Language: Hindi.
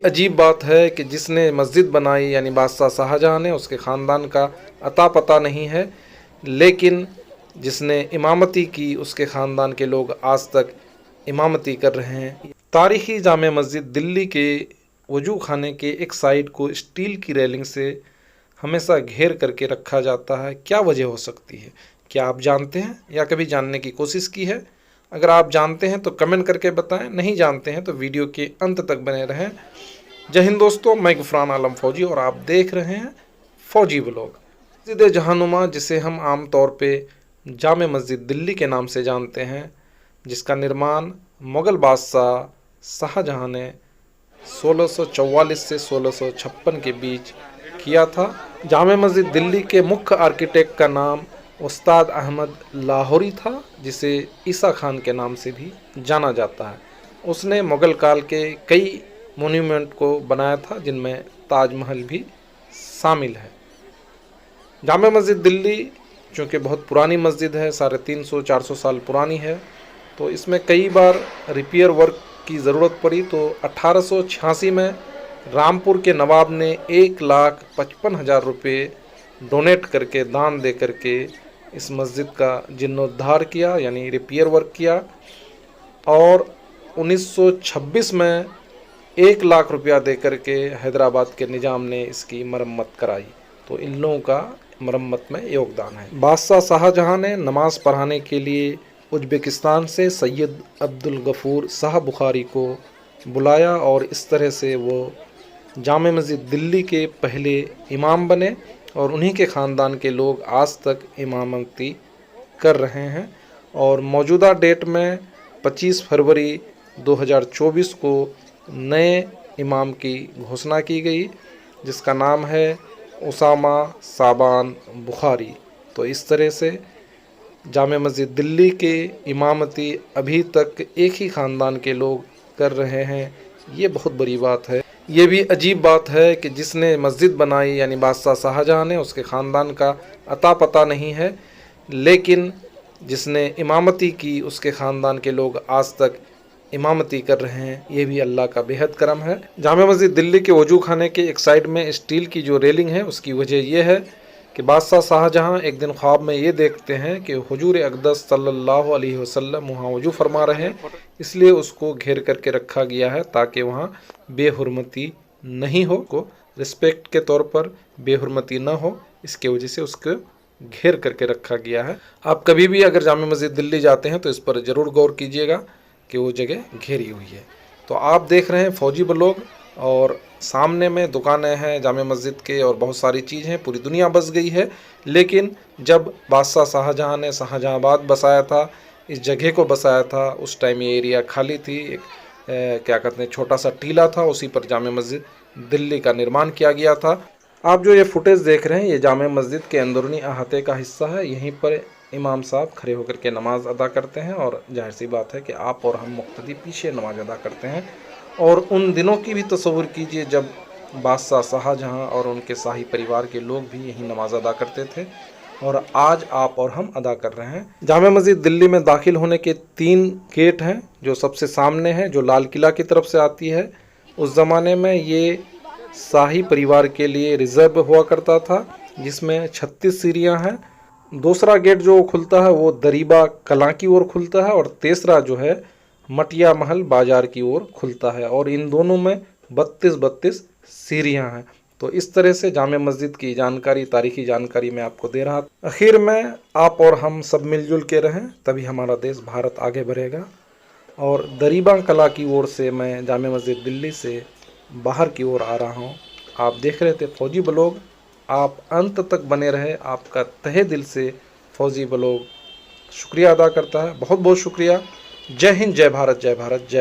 अजीब बात है कि जिसने मस्जिद बनाई यानी बादशाह शाहजहां ने, उसके ख़ानदान का अता पता नहीं है, लेकिन जिसने इमामती की उसके ख़ानदान के लोग आज तक इमामती कर रहे हैं। तारीख़ी जामे मस्जिद दिल्ली के वजू खाने के एक साइड को स्टील की रेलिंग से हमेशा घेर करके रखा जाता है। क्या वजह हो सकती है? क्या आप जानते हैं या कभी जानने की कोशिश की है? अगर आप जानते हैं तो कमेंट करके बताएं, नहीं जानते हैं तो वीडियो के अंत तक बने रहें। जय हिंद दोस्तों, मैं गुफरान आलम फ़ौजी और आप देख रहे हैं फ़ौजी ब्लॉग। मस्जिद जहानुमा, जिसे हम आम तौर पे जामे मस्जिद दिल्ली के नाम से जानते हैं, जिसका निर्माण मुग़ल बादशाह शाहजहां ने 1644 से 1656 के बीच किया था। जामे मस्जिद दिल्ली के मुख्य आर्किटेक्ट का नाम उस्ताद अहमद लाहौरी था, जिसे ईसा खान के नाम से भी जाना जाता है। उसने मुग़ल काल के कई मोन्यूमेंट को बनाया था, जिनमें ताजमहल भी शामिल है। जामे मस्जिद दिल्ली चूँकि बहुत पुरानी मस्जिद है, 350-400 साल पुरानी है, तो इसमें कई बार रिपेयर वर्क की ज़रूरत पड़ी। तो 1886 में रामपुर के नवाब ने 1,55,000 रुपये डोनेट करके, दान दे करके इस मस्जिद का जीर्णोद्धार किया, यानी रिपेयर वर्क किया। और 1926 में 1 लाख रुपया दे करके हैदराबाद के निज़ाम ने इसकी मरम्मत कराई। तो इन लोगों का मरम्मत में योगदान है। बादशाह शाहजहां ने नमाज़ पढ़ाने के लिए उज़्बेकिस्तान से सैयद अब्दुल गफूर शाह बुखारी को बुलाया और इस तरह से वो जामे मस्जिद दिल्ली के पहले इमाम बने और उन्हीं के ख़ानदान के लोग आज तक इमामती कर रहे हैं। और मौजूदा डेट में 25 फरवरी 2024 को नए इमाम की घोषणा की गई, जिसका नाम है उसामा साबान बुखारी। तो इस तरह से जामे मस्जिद दिल्ली के इमामती अभी तक एक ही ख़ानदान के लोग कर रहे हैं। ये बहुत बड़ी बात है। ये भी अजीब बात है कि जिसने मस्जिद बनाई यानी बादशाह शाहजहां ने, उसके ख़ानदान का अता पता नहीं है, लेकिन जिसने इमामती की उसके ख़ानदान के लोग आज तक इमामती कर रहे हैं। ये भी अल्लाह का बेहद करम है। जामे मस्जिद दिल्ली के वजू खाने के एक साइड में स्टील की जो रेलिंग है, उसकी वजह यह है कि बादशाह शाहजहां एक दिन ख्वाब में ये देखते हैं कि हुजूर अक़दस सल्लल्लाहु अलैहि वसल्लम वहाँ वजू फरमा रहे हैं, इसलिए उसको घेर करके रखा गया है ताकि वहाँ बेहुरमती नहीं हो, को रिस्पेक्ट के तौर पर बेहुरमती ना हो, इसके वजह से उसको घेर करके रखा गया है। आप कभी भी अगर जामे मस्जिद दिल्ली जाते हैं तो इस पर ज़रूर गौर कीजिएगा कि वो जगह घेरी हुई है। तो आप देख रहे हैं फ़ौजी ब्लॉग और सामने में दुकानें हैं जामे मस्जिद के और बहुत सारी चीज़ हैं। पूरी दुनिया बस गई है, लेकिन जब बादशाह शाहजहां ने शाहजहांबाद बसाया था, इस जगह को बसाया था, उस टाइम ये एरिया खाली थी। एक क्या कहते हैं, छोटा सा टीला था, उसी पर जामे मस्जिद दिल्ली का निर्माण किया गया था। आप जो ये फुटेज देख रहे हैं, ये जामे मस्जिद के अंदरूनी अहाते का हिस्सा है। यहीं पर इमाम साहब खड़े होकर के नमाज़ अदा करते हैं और जाहिर सी बात है कि आप और हम मुक्तदी पीछे नमाज अदा करते हैं। और उन दिनों की भी तस्वुर कीजिए जब बादशाह शाहजहां और उनके शाही परिवार के लोग भी यहीं नमाज अदा करते थे, और आज आप और हम अदा कर रहे हैं। जामे मस्जिद दिल्ली में दाखिल होने के 3 गेट हैं। जो सबसे सामने है, जो लाल किला की तरफ से आती है, उस ज़माने में ये शाही परिवार के लिए रिज़र्व हुआ करता था, जिसमें 36 सीढ़ियाँ हैं। दूसरा गेट जो खुलता है वो दरीबा कला की ओर खुलता है, और तीसरा जो है मटिया महल बाजार की ओर खुलता है, और इन दोनों में 32 सीढ़ियाँ हैं। तो इस तरह से जामे मस्जिद की जानकारी, तारीखी जानकारी मैं आपको दे रहा था। आखिर में आप और हम सब मिलजुल के रहें, तभी हमारा देश भारत आगे बढ़ेगा। और दरीबा कला की ओर से मैं जामे मस्जिद दिल्ली से बाहर की ओर आ रहा हूँ। आप देख रहे थे फ़ौजी ब्लॉग। आप अंत तक बने रहे, आपका तहे दिल से फ़ौजी ब्लॉग शुक्रिया अदा करता है। बहुत बहुत शुक्रिया। जय हिंद, जय भारत, जय भारत, जय भारत।